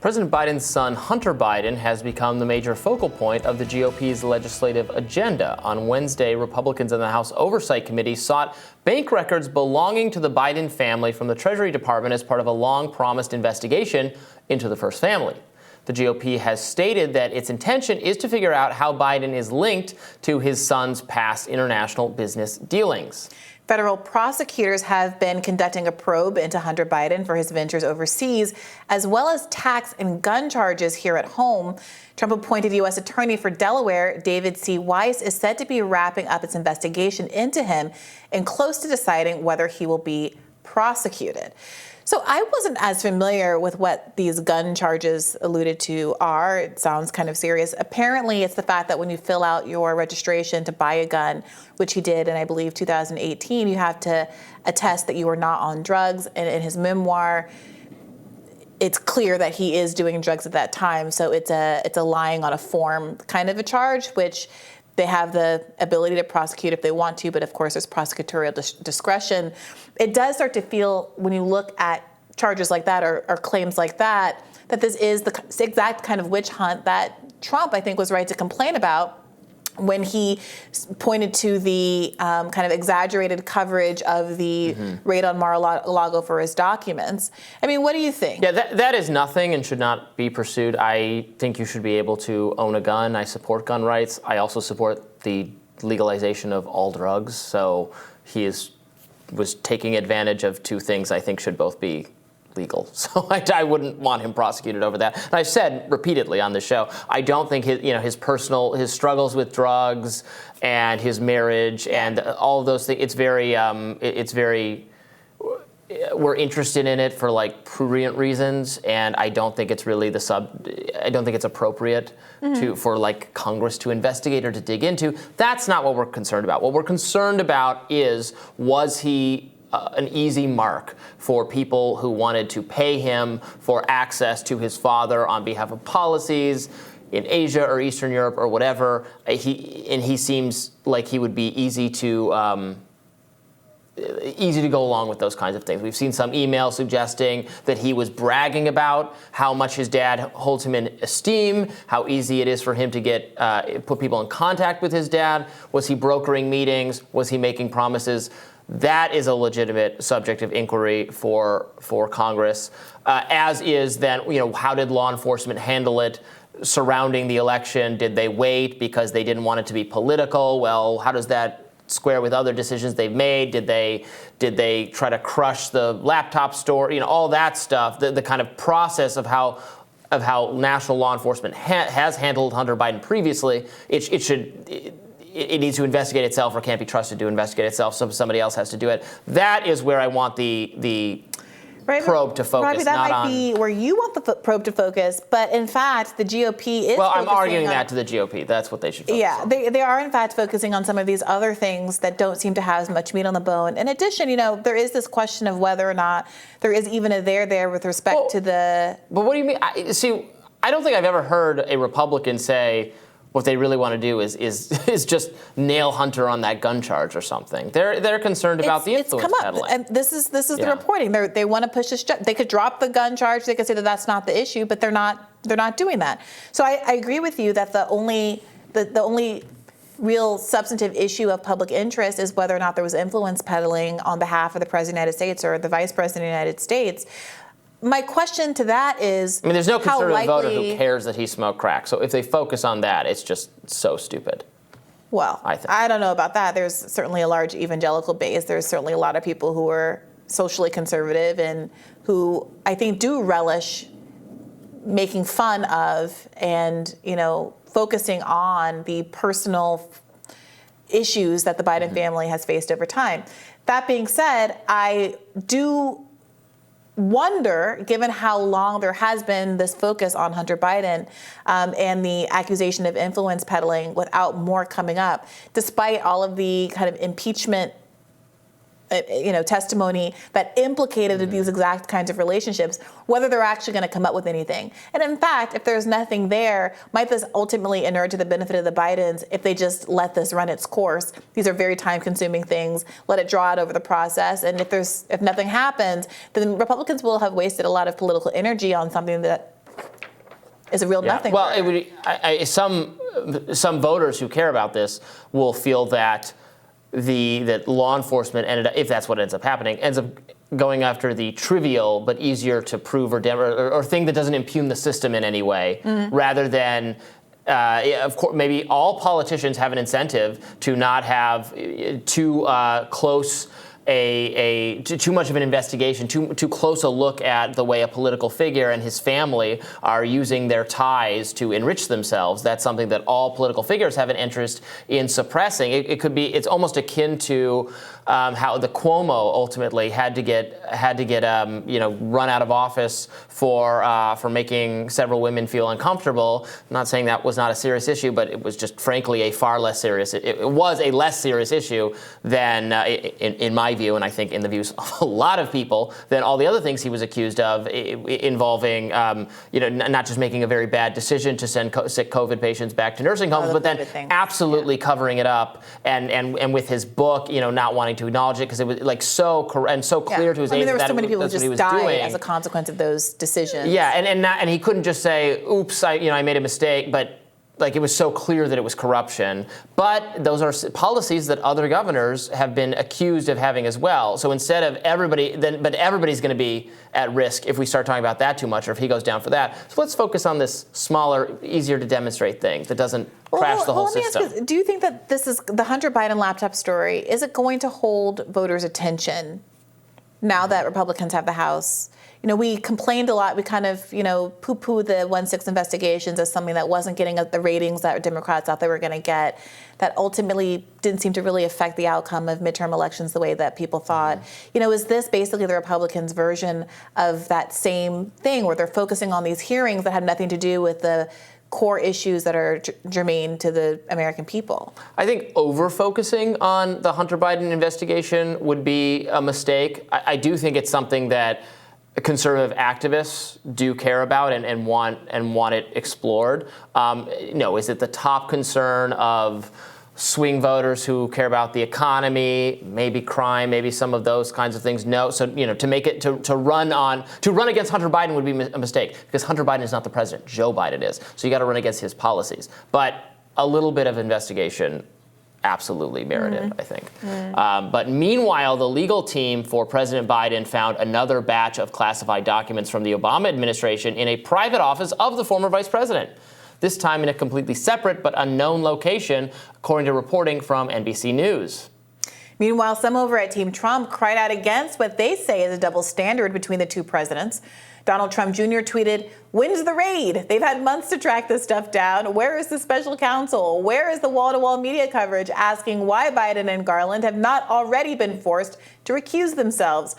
President Biden's son, Hunter Biden, has become the major focal point of the GOP's legislative agenda. On Wednesday, Republicans in the House Oversight Committee sought bank records belonging to the Biden family from the Treasury Department as part of a long-promised investigation into the first family. The GOP has stated that its intention is to figure out how Biden is linked to his son's past international business dealings. Federal prosecutors have been conducting a probe into Hunter Biden for his ventures overseas, as well as tax and gun charges here at home. Trump-appointed U.S. Attorney for Delaware, David C. Weiss, is said to be wrapping up its investigation into him and close to deciding whether he will be prosecuted. So I wasn't as familiar with what these gun charges alluded to are. It sounds kind of serious. Apparently, it's the fact that when you fill out your registration to buy a gun, which he did in, I believe, 2018, you have to attest that you are not on drugs. And in his memoir, it's clear that he is doing drugs at that time. So it's a lying on a form kind of a charge, which they have the ability to prosecute if they want to, but of course there's prosecutorial discretion. It does start to feel, when you look at charges like that or claims like that, that this is the exact kind of witch hunt that Trump, I think, was right to complain about when he pointed to the kind of exaggerated coverage of the raid on Mar-a-Lago for his documents. I mean, what do you think? Yeah, that is nothing and should not be pursued. I think you should be able to own a gun. I support gun rights. I also support the legalization of all drugs. So he was taking advantage of two things I think should both be legal. So I wouldn't want him prosecuted over that. And I've said repeatedly on the show, I don't think his struggles with drugs and his marriage and all of those things, it's very we're interested in it for like prurient reasons, and I don't think it's really I don't think it's appropriate for like Congress to investigate or to dig into. That's not what we're concerned about. What we're concerned about is, was he an easy mark for people who wanted to pay him for access to his father on behalf of policies in Asia or Eastern Europe or whatever. He seems like he would be easy to go along with those kinds of things. We've seen some emails suggesting that he was bragging about how much his dad holds him in esteem, how easy it is for him to put people in contact with his dad. Was he brokering meetings? Was he making promises? That is a legitimate subject of inquiry for Congress, as is then, how did law enforcement handle it surrounding the election? Did they wait because they didn't want it to be political? Well, how does that square with other decisions they've made? Did they try to crush the laptop store? All that stuff. The kind of process of how national law enforcement has handled Hunter Biden previously. It needs to investigate itself, or can't be trusted to investigate itself, so somebody else has to do it. That is where I want the probe to focus. Robby, that might be where you want the probe to focus, but in fact, the GOP is. Well, I'm arguing that to the GOP. That's what they should focus on. They are in fact focusing on some of these other things that don't seem to have as much meat on the bone. In addition, there is this question of whether or not there is even a there with respect to the. But what do you mean? I don't think I've ever heard a Republican say what they really want to do is just nail Hunter on that gun charge or something. They're concerned about the influence peddling. And this is the reporting. They want to push this. They could drop the gun charge. They could say that that's not the issue, but they're not doing that. So I agree with you that the only real substantive issue of public interest is whether or not there was influence peddling on behalf of the President of the United States or the Vice President of the United States. My question to that is, there's no conservative voter who cares that he smoked crack. So if they focus on that, it's just so stupid. Well, I don't know about that. There's certainly a large evangelical base. There's certainly a lot of people who are socially conservative and who I think do relish making fun of and, focusing on the personal issues that the Biden family has faced over time. That being said, I do wonder, given how long there has been this focus on Hunter Biden and the accusation of influence peddling without more coming up, despite all of the kind of impeachment testimony that implicated these exact kinds of relationships, whether they're actually going to come up with anything. And in fact, if there's nothing there, might this ultimately inure to the benefit of the Bidens if they just let this run its course? These are very time-consuming things. Let it draw out over the process. And if nothing happens, then Republicans will have wasted a lot of political energy on something that is a real nothing. Well, it would. Some voters who care about this will feel that that law enforcement ended up, if that's what ends up happening, ends up going after the trivial but easier to prove or thing that doesn't impugn the system in any way, rather than. Of course, maybe all politicians have an incentive to not have too close too much of an investigation, too close a look at the way a political figure and his family are using their ties to enrich themselves. That's something that all political figures have an interest in suppressing. It's almost akin to how the Cuomo ultimately had to get run out of office for making several women feel uncomfortable. I'm not saying that was not a serious issue, but it was just frankly a far less serious. It was a less serious issue than in my view, and I think in the views of a lot of people, than all the other things he was accused of, involving not just making a very bad decision to send sick COVID patients back to nursing homes, but then absolutely covering it up, and with his book, not wanting to acknowledge it because it was like so clear to his aides. There were that so many people who just died doing as a consequence of those decisions. Yeah, and he couldn't just say, "Oops, I made a mistake," but. Like, it was so clear that it was corruption. But those are policies that other governors have been accused of having as well. So instead of everybody's going to be at risk if we start talking about that too much, or if he goes down for that. So let's focus on this smaller, easier to demonstrate thing that doesn't crash the whole system. Let me ask you, do you think that this is the Hunter Biden laptop story? Is it going to hold voters' attention now that Republicans have the House? We complained a lot. We kind of, poo-pooed the 1-6 investigations as something that wasn't getting the ratings that Democrats thought they were going to get, that ultimately didn't seem to really affect the outcome of midterm elections the way that people thought. Is this basically the Republicans' version of that same thing where they're focusing on these hearings that have nothing to do with the core issues that are germane to the American people? I think over-focusing on the Hunter Biden investigation would be a mistake. I do think it's something that conservative activists do care about and want it explored. Is it the top concern of swing voters who care about the economy, maybe crime, maybe some of those kinds of things? No. So to make it to run against Hunter Biden would be a mistake, because Hunter Biden is not the president. Joe Biden is. So you got to run against his policies. But a little bit of investigation absolutely merited, I think. But meanwhile, the legal team for President Biden found another batch of classified documents from the Obama administration in a private office of the former vice president, this time in a completely separate but unknown location, according to reporting from NBC News. Meanwhile, some over at Team Trump cried out against what they say is a double standard between the two presidents. Donald Trump Jr. tweeted, "When's the raid? They've had months to track this stuff down. Where is the special counsel? Where is the wall-to-wall media coverage asking why Biden and Garland have not already been forced to recuse themselves?"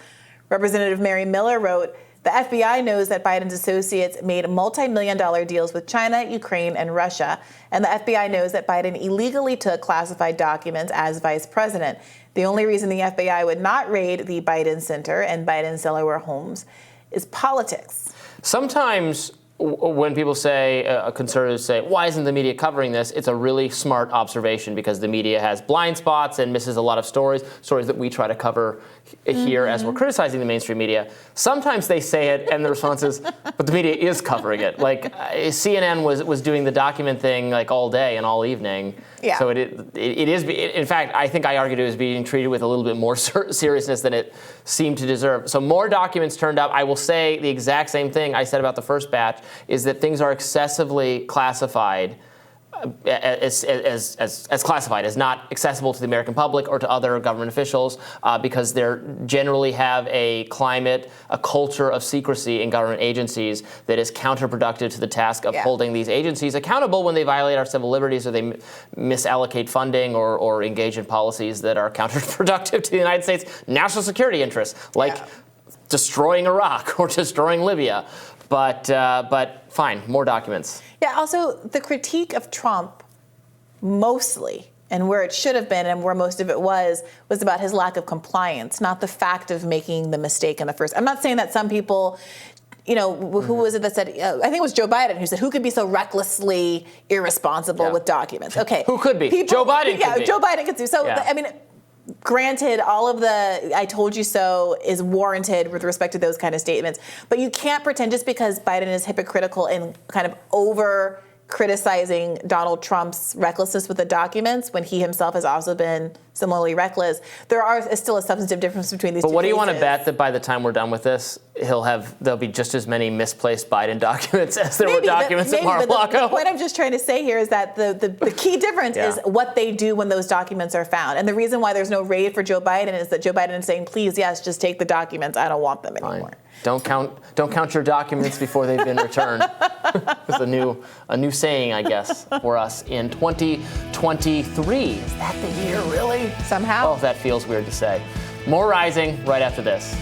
Representative Mary Miller wrote, "The FBI knows that Biden's associates made multi-million-dollar deals with China, Ukraine, and Russia, and the FBI knows that Biden illegally took classified documents as vice president. The only reason the FBI would not raid the Biden Center and Biden's Delaware homes is politics." Sometimes when people say, conservatives say, why isn't the media covering this? It's a really smart observation, because the media has blind spots and misses a lot of stories that we try to cover here as we're criticizing the mainstream media. Sometimes they say it and the response is, but the media is covering it. Like CNN was doing the document thing like all day and all evening. Yeah. So it is, in fact, I think I argued it was being treated with a little bit more seriousness than it seemed to deserve. So more documents turned up. I will say the exact same thing I said about the first batch, is that things are excessively classified, as classified, as not accessible to the American public or to other government officials, because they generally have a culture of secrecy in government agencies that is counterproductive to the task of holding these agencies accountable when they violate our civil liberties, or they misallocate funding, or engage in policies that are counterproductive to the United States national security interests, like destroying Iraq or destroying Libya. But fine, more documents. Yeah, also the critique of Trump mostly, and where it should have been and where most of it was about his lack of compliance, not the fact of making the mistake in the first. I'm not saying that some people, who was it that said, I think it was Joe Biden who said, who could be so recklessly irresponsible with documents? Okay. Who could be? Joe Biden could be. Joe Biden could be. So, I mean, Granted, all of the "I told you so" is warranted with respect to those kind of statements, but you can't pretend just because Biden is hypocritical and kind of over criticizing Donald Trump's recklessness with the documents when he himself has also been similarly reckless. Is still a substantive difference between these two But what do you want to cases. bet that by the time we're done with this, there'll be just as many misplaced Biden documents as there were documents at Mar-a-Lago? But the point I'm just trying to say here is that the key difference is what they do when those documents are found. And the reason why there's no raid for Joe Biden is that Joe Biden is saying, please, yes, just take the documents. I don't want them anymore. Don't count your documents before they've been returned. It's a new saying, I guess, for us in 2023. Is that the year, really? Somehow. Oh, that feels weird to say. More Rising right after this.